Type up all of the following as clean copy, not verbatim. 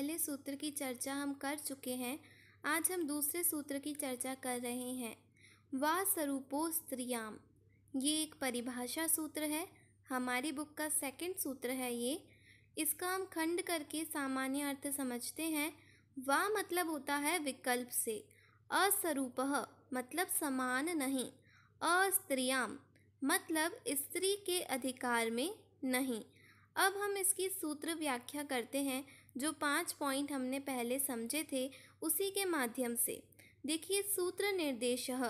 पहले सूत्र की चर्चा हम कर चुके हैं। आज हम दूसरे सूत्र की चर्चा कर रहे हैं। वा स्वरूपो स्त्रियाम, ये एक परिभाषा सूत्र है। हमारी बुक का सेकंड सूत्र है ये। इसका हम खंड करके सामान्य अर्थ समझते हैं। वा मतलब होता है विकल्प से, अस्वरूपः मतलब समान नहीं, अस्त्रियाम मतलब स्त्री के अधिकार में नहीं। अब हम इसकी सूत्र व्याख्या करते हैं, जो 5 पॉइंट हमने पहले समझे थे उसी के माध्यम से। देखिए, सूत्र निर्देशः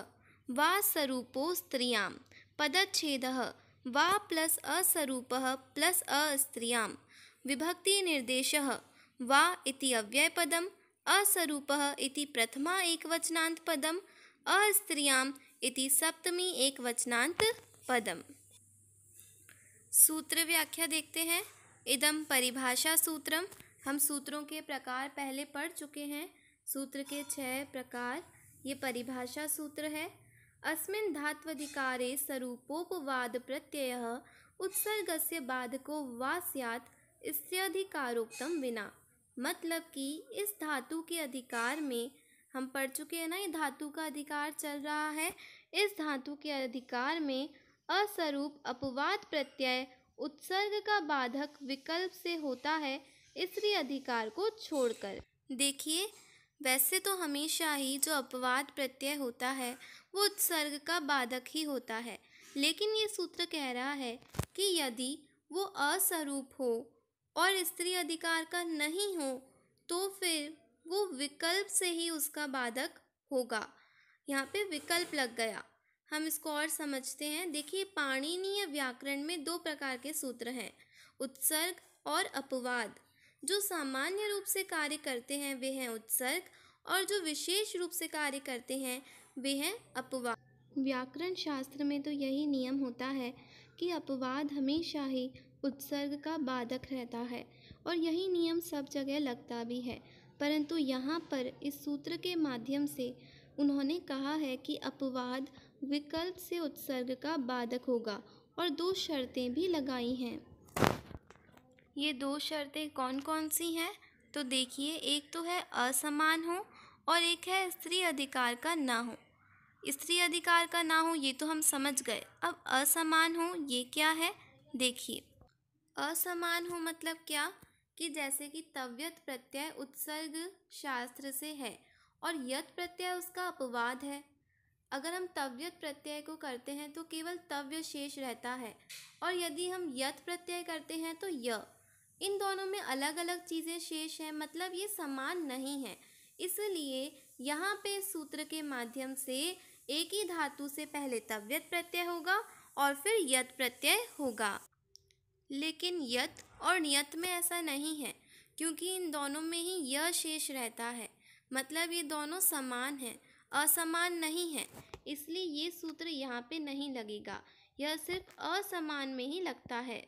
वा स्वरूपो स्त्रियाम, पदच्छेदः वा प्लस अस्वरूपः प्लस अस्त्रियाम, विभक्ति निर्देशः वा इति अव्ययपदम, अस्वरूपः इति प्रथमा एकवचनांत पदम, अस्त्रियाम इति सप्तमी एकवचनांत पदम। सूत्र व्याख्या देखते हैं। इदम परिभाषा सूत्रम, हम सूत्रों के प्रकार पहले पढ़ चुके हैं। सूत्र के 6 प्रकार, ये परिभाषा सूत्र है। अस्मिन् धात्वधिकारे स्वरूपोपवाद प्रत्ययः उत्सर्गस्य बाधको वा स्यात् इत्यधिकारोक्तम विना, मतलब कि इस धातु के अधिकार में, हम पढ़ चुके हैं ना, ये धातु का अधिकार चल रहा है। इस धातु के अधिकार में अस्वरूप अपवाद प्रत्यय उत्सर्ग का बाधक विकल्प से होता है, इसलिए अधिकार को छोड़कर। देखिए, वैसे तो हमेशा ही जो अपवाद प्रत्यय होता है वो उत्सर्ग का बाधक ही होता है, लेकिन ये सूत्र कह रहा है कि यदि वो अस्वरूप हो और स्त्री अधिकार का नहीं हो तो फिर वो विकल्प से ही उसका बाधक होगा। यहाँ पे विकल्प लग गया। हम इसको और समझते हैं। देखिए, पाणिनीय व्याकरण में 2 प्रकार के सूत्र हैं, उत्सर्ग और अपवाद। जो सामान्य रूप से कार्य करते हैं वे हैं उत्सर्ग, और जो विशेष रूप से कार्य करते हैं वे हैं अपवाद। व्याकरण शास्त्र में तो यही नियम होता है कि अपवाद हमेशा ही उत्सर्ग का बाधक रहता है, और यही नियम सब जगह लगता भी है। परंतु यहाँ पर इस सूत्र के माध्यम से उन्होंने कहा है कि अपवाद विकल्प से उत्सर्ग का बाधक होगा, और 2 शर्तें भी लगाई हैं। ये 2 शर्तें कौन कौन सी हैं? तो देखिए, एक तो है असमान हो और एक है स्त्री अधिकार का ना हो। स्त्री अधिकार का ना हो ये तो हम समझ गए। अब असमान हो ये क्या है? देखिए, असमान हो मतलब क्या, कि जैसे कि तव्यत प्रत्यय उत्सर्ग शास्त्र से है और यत प्रत्यय उसका अपवाद है। अगर हम तव्यत प्रत्यय को करते हैं तो केवल तव्य शेष रहता है, और यदि हम यत प्रत्यय करते हैं तो य। इन दोनों में अलग अलग चीज़ें शेष हैं, मतलब ये समान नहीं है। इसलिए यहाँ पे सूत्र के माध्यम से एक ही धातु से पहले तव्यत प्रत्यय होगा और फिर यत प्रत्यय होगा। लेकिन यत और नियत में ऐसा नहीं है, क्योंकि इन दोनों में ही य शेष रहता है, मतलब ये दोनों समान हैं, असमान नहीं है। इसलिए ये सूत्र यहाँ पे नहीं लगेगा, यह सिर्फ असमान में ही लगता है।